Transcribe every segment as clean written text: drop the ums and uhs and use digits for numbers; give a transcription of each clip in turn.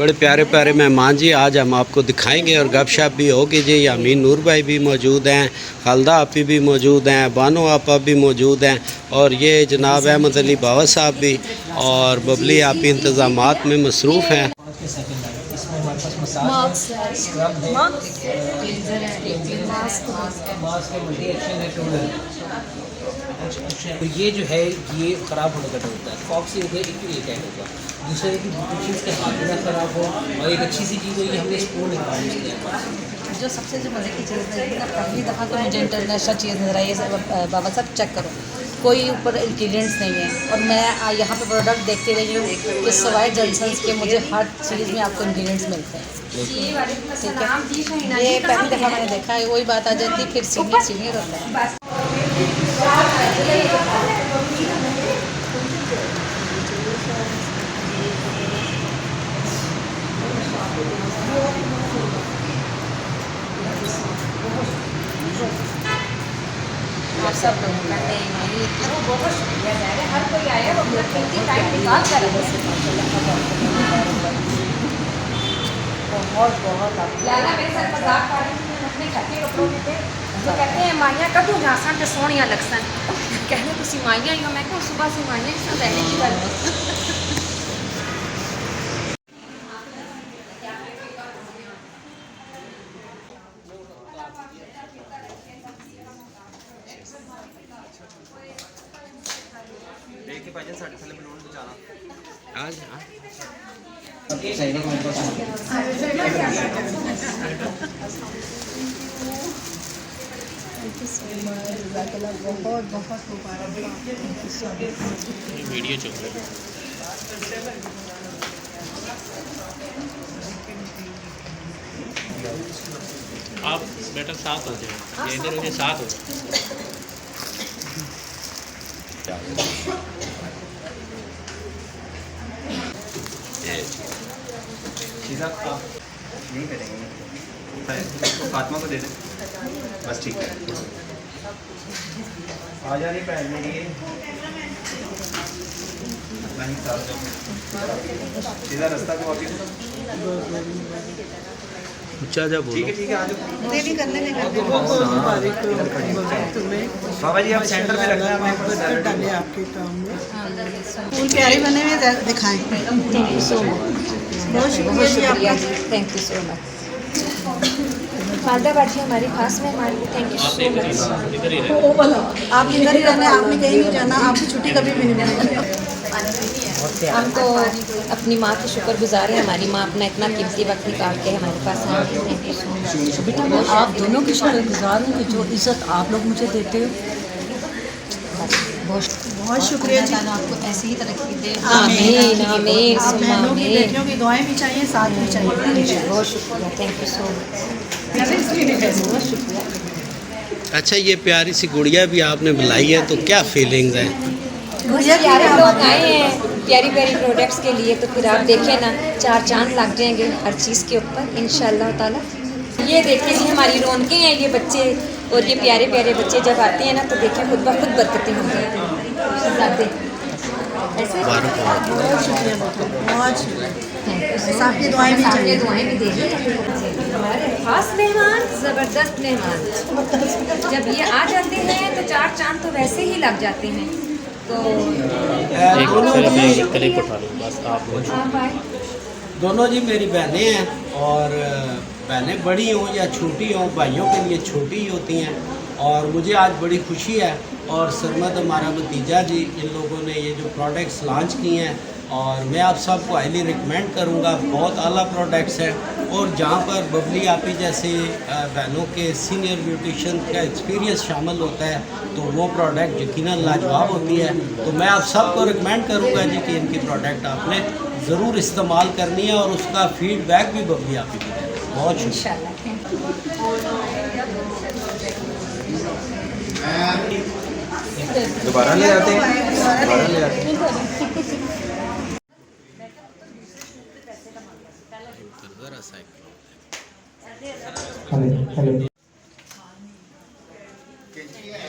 बड़े प्यारे प्यारे मेहमान जी, आज हम आपको दिखाएंगे और गपशप भी होगी जी। यामीन नूर भाई भी मौजूद हैं, खालदा आपी भी मौजूद हैं, बानो आपा भी मौजूद हैं और ये जनाब अहमद अली बावा साहब भी और बबली आपी इंतज़ामात में मसरूफ़ हैं। तो ये जो है ये ख़राब होने का डर होता है। फॉक्सी हो गया एक होगा, दूसरा कि चीज़ के हाथ ना ख़राब हो, और एक अच्छी सी चीज़ हो ये हमने स्पून निकाली जो सबसे जो मज़े की चीज़ है ना, पहली दफ़ा तो मुझे इंटरनेशनल चीज़ नज़र आई है। बाबा साहब चेक करो, कोई ऊपर इंग्रीडियंट्स नहीं है और मैं यहाँ पे प्रोडक्ट देखती रही हूँ कि सवाए जॉनसन्स के मुझे हर चीज़ में आपको इंग्रीडियंट्स मिलते हैं। ठीक है, ये पहली दफ़ा मैंने देखा है। वही बात आ जाती है, फिर सीनियर होता है। आप सब लोगों का बहुत शुक्रिया है, हर कोई आया वो टाइम निकाल कर बहुत लाला मेरे साथ मजाक कर रही थी अपने घर के कपड़ों में थे, तो कहते हैं माइयां कदों जासन ते सोहणियां लगसन, कहने तुसी माइयां ही हो। मैं कहूं सुबह से माइयां ही सब रहने की गल। देखिए भाईजान साढ़े थले बलून बचाना आज बहुत बहुत मुबारक वीडियो चल रहा है। आप बेटा साथ हो जाए, ये इधर मुझे साथ हो शीजा आप नहीं करेंगे तो फातिमा को दे दें बस, ठीक है। आ जा रही पहन मेरी सीधा रास्ता को वापिस ऊँचा जा बोलो। ठीक है आ जाओ। देवी करने लगे बाबा जी आप सेंटर में रखना है आपके काम में फूल प्यारे बने हुए दिखाएं। थैंक यू सो मच, बहुत शुक्रिया जी, thank you so much. Khalda Bati हमारी खास मेहमान, थैंक यू सो मच। आप इधर ही रहना, आपने कहीं नहीं जाना, आपकी छुट्टी कभी भी नहीं मिलेगी। हम तो अपनी माँ के शुक्रगुजार हैं, हमारी माँ अपना इतना कीमती वक्त निकाल के हमारे पास आई। Thank you so much. बेटा मैं आप दोनों की शुक्रगुजार हूँ कि जो इज़्ज़त आप लोग मुझे देते हो। बहुत शुक्रिया जी, आपको ऐसे ही तरक्की दे। आमीन आमीन आप बहनों की बेटियों की दुआएं भी चाहिए, साथ भी चाहिए। बहुत शुक्रिया, थैंक यू सो मच, बहुत शुक्रिया। अच्छा, ये प्यारी सी गुड़िया भी आपने बुलाई है, तो क्या फीलिंग्स हैं? प्यारे लोग आए हैं प्यारी प्यारी प्रोडक्ट्स के लिए, तो फिर आप देखिए ना, चार चांद लग जाएंगे हर चीज़ के ऊपर इंशाल्लाह ताला। ये देखिए जी हमारी रौनकें हैं ये बच्चे, और ये प्यारे प्यारे बच्चे जब आते हैं ना तो देखिए खुद ब खुद बरकतें हो जाती हैं। ऐसे बहुत शुक्रिया, बहुत शुक्रिया। आपकी दुआएं भी चाहिए। दुआएं भी देखिए, हमारे खास मेहमान, ज़बरदस्त मेहमान जब ये आ जाते हैं तो चार चांद तो वैसे ही लग जाते हैं। तो एक क्लिप उठा लो बस आप आए। दोनों जी मेरी बहनें हैं, और बहनें बड़ी हों या छोटी हों, भाइयों के लिए छोटी ही होती हैं। और मुझे आज बड़ी खुशी है, और सरमद हमारा भतीजा जी, इन लोगों ने ये जो प्रोडक्ट्स लॉन्च किए हैं, और मैं आप सबको हाईली रिकमेंड करूँगा। बहुत आला प्रोडक्ट्स हैं, और जहाँ पर बबली आपी जैसे बहनों के सीनियर ब्यूटिशियन का एक्सपीरियंस शामिल होता है, तो वो प्रोडक्ट यकीनन लाजवाब होती है। तो मैं आप सबको रिकमेंड करूँगा जी कि इनकी प्रोडक्ट आपने ज़रूर इस्तेमाल करनी है, और उसका फीडबैक भी बबली आपी की है। बहुत शुक्रिया। दोबारा ले आते हैं, दोबारा ले आते हैं। हेलो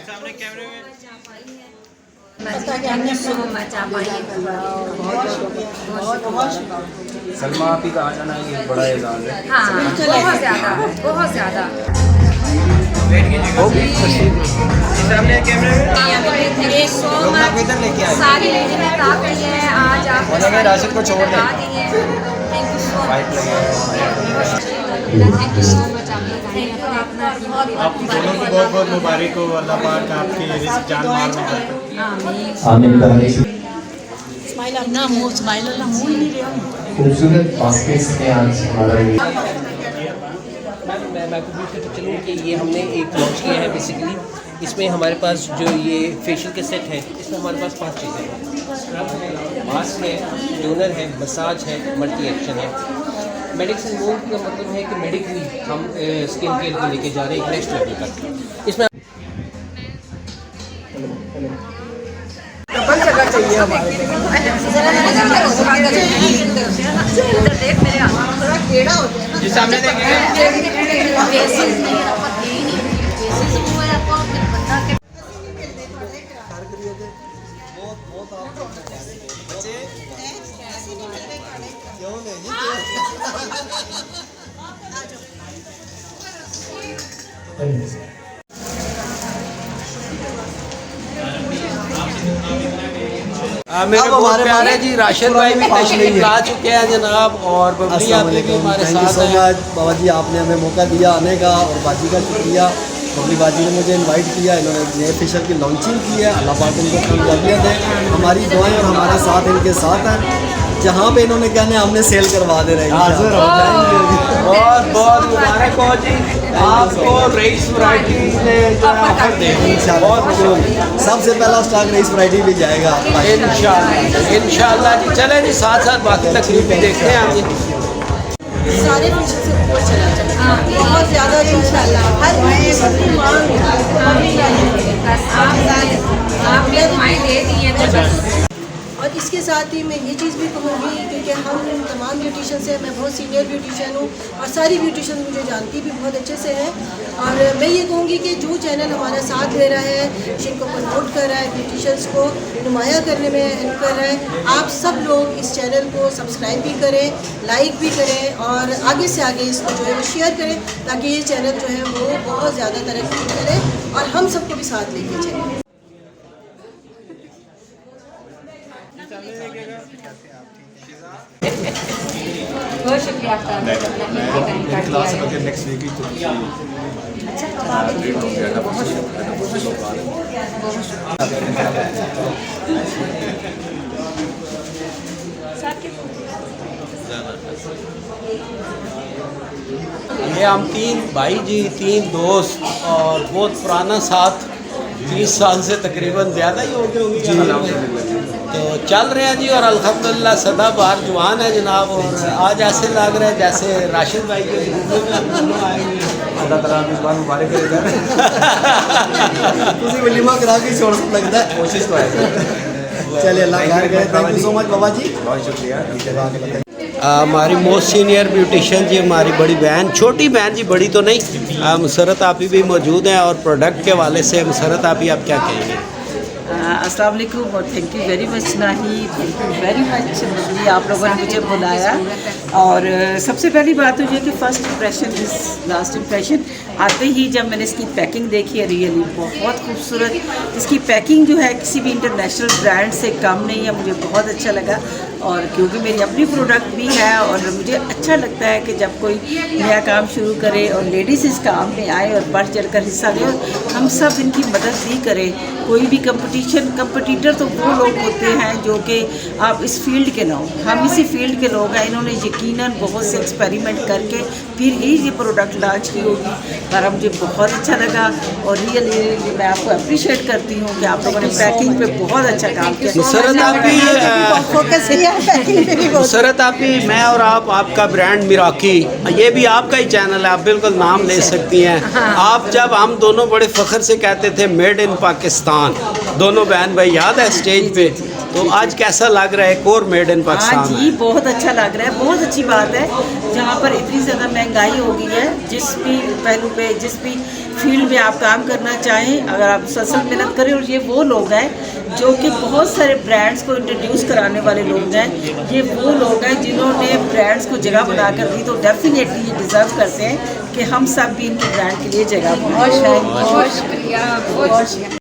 सामने कैमरे में थैंक यू सो मच। आप आइए। सलमा आप ही का आ जाना ये बड़ा एजाज़ है। हाँ, बहुत ज़्यादा, बहुत ज़्यादा। सामने कैमरे में थैंक यू सो मच। सारी लेडीज़ आ गई हैं आज। आप राशिद को छोड़ दें। आ गई हैं। Thank you so much. Thank you so much. आप लोग आए हैं। आप दोनों को बहुत बहुत मुबारक हो। अल्लाह पाक आपकी रिस्क जान माल में बरकत। आमीन। ना मुँह स्माइल ना मुँह ही नहीं रहा। खूबसूरत बास्केट्स में आज हमारा ये मैं आपको पूछ कर चलूँ कि ये हमने एक लॉन्च किया है बेसिकली। इसमें हमारे पास जो ये फेशियल के सेट है, इसमें हमारे पास 5 चीज़ें हैं। मास्क है, टोनर है, मसाज है, मल्टी एक्शन है। मेडिसिन मूव का मतलब है कि मेडिकली हम स्किन केयर को लेके जा रहे हैं एक नेक्स्ट लेवल तक। इसमें जी सामने मेरे बहुत प्यारे जी राशिद भाई भी तशरीफ ला चुके हैं जनाब, और बबली आपने भी हमारे साथ हैं। बाबा जी आपने हमें मौका दिया आने का, और बाजी का शुक्रिया। बबली बाजी ने मुझे इनवाइट किया, इन्होंने नए फेशियल की लॉन्चिंग की है। अल्लाह पाक इनको कामयाबियत है। हमारी दुआएं और हमारे साथ इनके साथ हैं। जहाँ पे इन्होंने कहने हमने सेल करवा दे रहे हैं। हाजिर हो जाएंगे। बहुत बहुत मुबारक हो जी आपको। रईस वैरायटी ने जो है ऑफर दे दी। इंशाल्लाह सबसे पहला स्टॉक रईस वैरायटी भी जाएगा इंशाल्लाह जी। चले जी साथ साथ बाकी तकलीफ भी देखते हैं हम जी। सारे फीचर से ऊपर चला जाए बहुत ज़्यादा इंशाल्लाह। हर सबकी मांग आपने दुआएं दे दी हैं तो बस। और इसके साथ ही मैं ये चीज़ भी कहूँगी, क्योंकि हम तमाम ब्यूटिशन से, मैं बहुत सीनियर ब्यूटिशन हूँ और सारी ब्यूटिशन मुझे जानती भी बहुत अच्छे से हैं। और मैं ये कहूँगी कि जो चैनल हमारा साथ दे रहा है, जिनको प्रमोट कर रहा है, ब्यूटिशन्स को नुमाया करने में हेल्प कर रहा है, आप सब लोग इस चैनल को सब्सक्राइब भी करें, लाइक भी करें और आगे से आगे इसको जो है वो शेयर करें, ताकि ये चैनल जो है वो बहुत ज़्यादा तरक्की करे और हम सबको भी साथ लेके चलें। बहुत शुक्रिया आपका। क्लास में नेक्स्ट वीक ही तो ये हम 3 भाई जी, 3 दोस्त और बहुत पुराना साथ, 30 साल से तकरीबन ज़्यादा ही हो गए होंगे। तो चल रहे हैं जी, और अल्हम्दुलिल्लाह सदा बार जवान है जनाब। और आज ऐसे लग रहा है जैसे राशिद भाई के दोनों आए हुए हैं। अल्लाह ताला आपको इस बार मुबारक करेगा। तुझे वलीमा करा के छोड़ लगता है। कोशिश तो है। चलिए अल्लाह खैर करे। थैंक यू सो मच बाबा जी। बहुत शुक्रिया। हमारी मोस्ट सीनियर ब्यूटिशियन जी, हमारी बड़ी बहन, छोटी बहन जी, बड़ी तो नहीं, मुसरत आपी भी मौजूद हैं। और प्रोडक्ट के वाले से मुसरत आपी आप क्या कहेंगे? अस्सलाम वालेकुम और थैंक यू वेरी मच नाही, थैंक यू वेरी मच मुझे आप लोगों ने मुझे बुलाया। और सबसे पहली बात तो ये कि first impression is last impression. आते ही जब मैंने इसकी पैकिंग देखी है, रियली बहुत खूबसूरत। इसकी पैकिंग जो है किसी भी इंटरनेशनल ब्रांड से कम नहीं है, मुझे बहुत अच्छा लगा। और क्योंकि मेरी अपनी प्रोडक्ट भी है और मुझे अच्छा लगता है कि जब कोई नया काम शुरू करे और लेडीज़ इस काम में आए और बढ़ चढ़ कर हिस्सा लें और हम सब इनकी मदद भी करें। कोई भी कंपटीटर तो वो लोग होते हैं जो कि आप इस फील्ड के ना हो, हम इसी फील्ड के लोग हैं। इन्होंने यकीनन बहुत से एक्सपेरिमेंट करके फिर ही ये प्रोडक्ट लॉन्च की होगी। पर मुझे बहुत अच्छा लगा और रियली मैं आपको अप्रिशिएट करती हूँ कि आप लोगों ने पैकिंग पे बहुत अच्छा काम किया। मुसरत आपी, फोकस किया है पैकिंग पे भी बहुत। मुसरत आपी, मैं और आपका ब्रांड मिराकी, ये भी आपका ही चैनल है, आप बिल्कुल नाम ले सकती हैं। आप जब हम दोनों बड़े फ़ख्र से कहते थे मेड इन पाकिस्तान, दोनों बहन भाई, याद है स्टेज पे, तो आज कैसा लग रहा है कोर मेड इन हाँ पाकिस्तान जी, में? बहुत अच्छा लग रहा है, बहुत अच्छी बात है। जहाँ पर इतनी ज़्यादा महंगाई हो गई है, जिस भी पहलू पे, जिस भी फील्ड में आप काम करना चाहें, अगर आप सत्संग मेहनत करें, और ये वो लोग हैं जो कि बहुत सारे ब्रांड्स को इंट्रोड्यूस कराने वाले लोग हैं, ये वो लोग हैं जिन्होंने ब्रांड्स को जगह बना कर दी, तो डेफिनेटली ये डिज़र्व करते हैं कि हम सब भी इनके ब्रांड के लिए जगह बनाएं। बहुत शुक्रिया।